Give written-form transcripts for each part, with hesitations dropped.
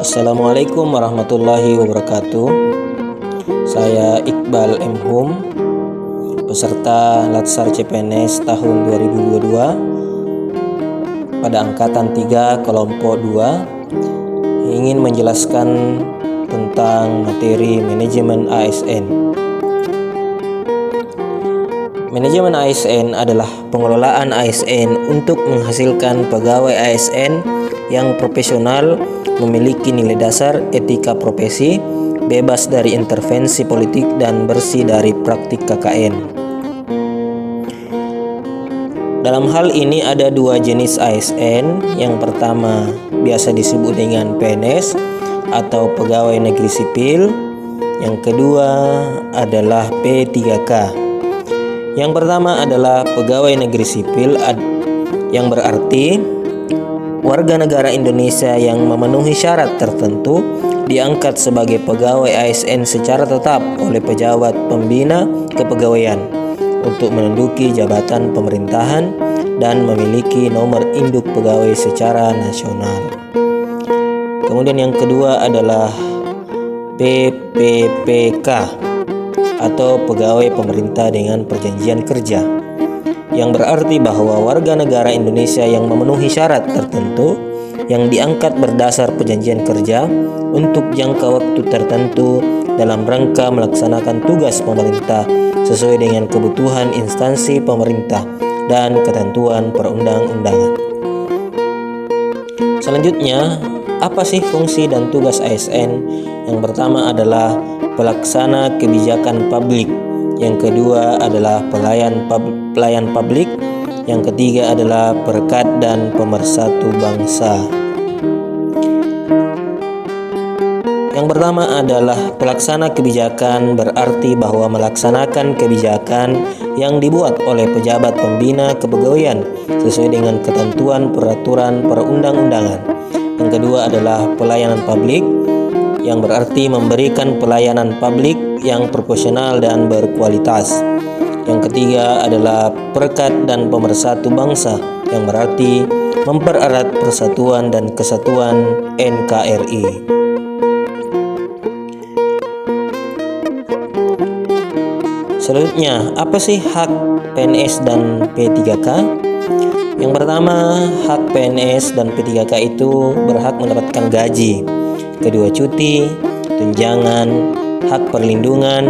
Assalamualaikum warahmatullahi wabarakatuh. Saya Iqbal M. Hum, peserta Latsar CPNS tahun 2022 pada angkatan 3 kelompok 2, ingin menjelaskan tentang materi manajemen ASN. Manajemen ASN adalah pengelolaan ASN untuk menghasilkan pegawai ASN yang profesional, memiliki nilai dasar etika profesi, bebas dari intervensi politik, dan bersih dari praktik KKN. Dalam hal ini ada dua jenis ASN. Yang pertama biasa disebut dengan PNS atau pegawai negeri sipil. Yang kedua adalah P3K. Yang pertama adalah pegawai negeri sipil, yang berarti warga negara Indonesia yang memenuhi syarat tertentu diangkat sebagai pegawai ASN secara tetap oleh pejabat pembina kepegawaian untuk menduduki jabatan pemerintahan dan memiliki nomor induk pegawai secara nasional. Kemudian yang kedua adalah PPPK atau pegawai pemerintah dengan perjanjian kerja, yang berarti bahwa warga negara Indonesia yang memenuhi syarat tertentu yang diangkat berdasar perjanjian kerja untuk jangka waktu tertentu dalam rangka melaksanakan tugas pemerintah sesuai dengan kebutuhan instansi pemerintah dan ketentuan perundang-undangan. Selanjutnya, apa sih fungsi dan tugas ASN? Yang pertama adalah pelaksana kebijakan publik. Yang kedua adalah pelayan publik. Yang ketiga adalah perekat dan pemersatu bangsa. Yang pertama adalah pelaksana kebijakan, berarti bahwa melaksanakan kebijakan yang dibuat oleh pejabat pembina kepegawaian sesuai dengan ketentuan peraturan perundang-undangan. Yang kedua adalah pelayanan publik, yang berarti memberikan pelayanan publik yang proporsional dan berkualitas. Yang ketiga adalah perekat dan pemersatu bangsa, yang berarti mempererat persatuan dan kesatuan NKRI. Selanjutnya, apa sih hak PNS dan P3K? Yang pertama, hak PNS dan P3K itu berhak mendapatkan gaji, kedua cuti, tunjangan, hak perlindungan,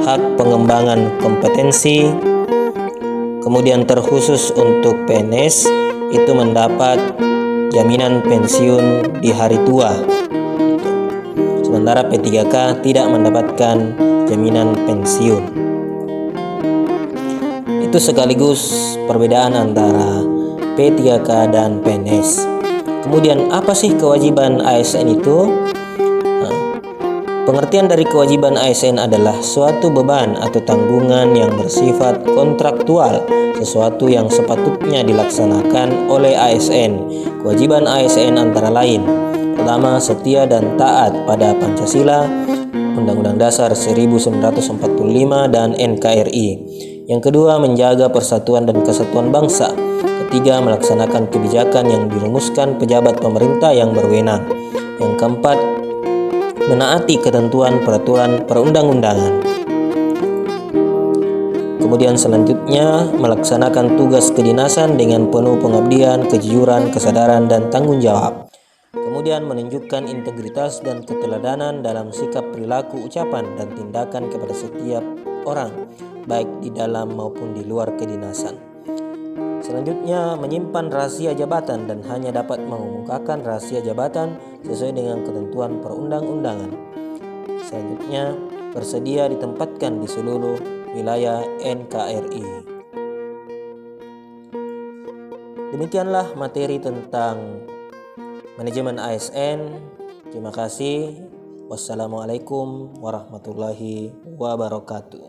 hak pengembangan kompetensi. Kemudian terkhusus untuk PNS itu mendapat jaminan pensiun di hari tua. Sementara P3K tidak mendapatkan jaminan pensiun. Itu sekaligus perbedaan antara P3K dan PNS. Kemudian apa sih kewajiban ASN itu? Pengertian dari kewajiban ASN adalah suatu beban atau tanggungan yang bersifat kontraktual, sesuatu yang sepatutnya dilaksanakan oleh ASN. Kewajiban ASN antara lain: pertama, setia dan taat pada Pancasila, Undang-Undang Dasar 1945 dan NKRI. Yang kedua, menjaga persatuan dan kesatuan bangsa. Ketiga, melaksanakan kebijakan yang dirumuskan pejabat pemerintah yang berwenang. Yang keempat, menaati ketentuan peraturan perundang-undangan. Kemudian selanjutnya, melaksanakan tugas kedinasan dengan penuh pengabdian, kejujuran, kesadaran, dan tanggung jawab. Kemudian menunjukkan integritas dan keteladanan dalam sikap, perilaku, ucapan, dan tindakan kepada setiap orang, baik di dalam maupun di luar kedinasan. Selanjutnya, menyimpan rahasia jabatan dan hanya dapat mengumumkakan rahasia jabatan sesuai dengan ketentuan perundang-undangan. Selanjutnya, bersedia ditempatkan di seluruh wilayah NKRI. Demikianlah materi tentang manajemen ASN. Terima kasih. Wassalamualaikum warahmatullahi wabarakatuh.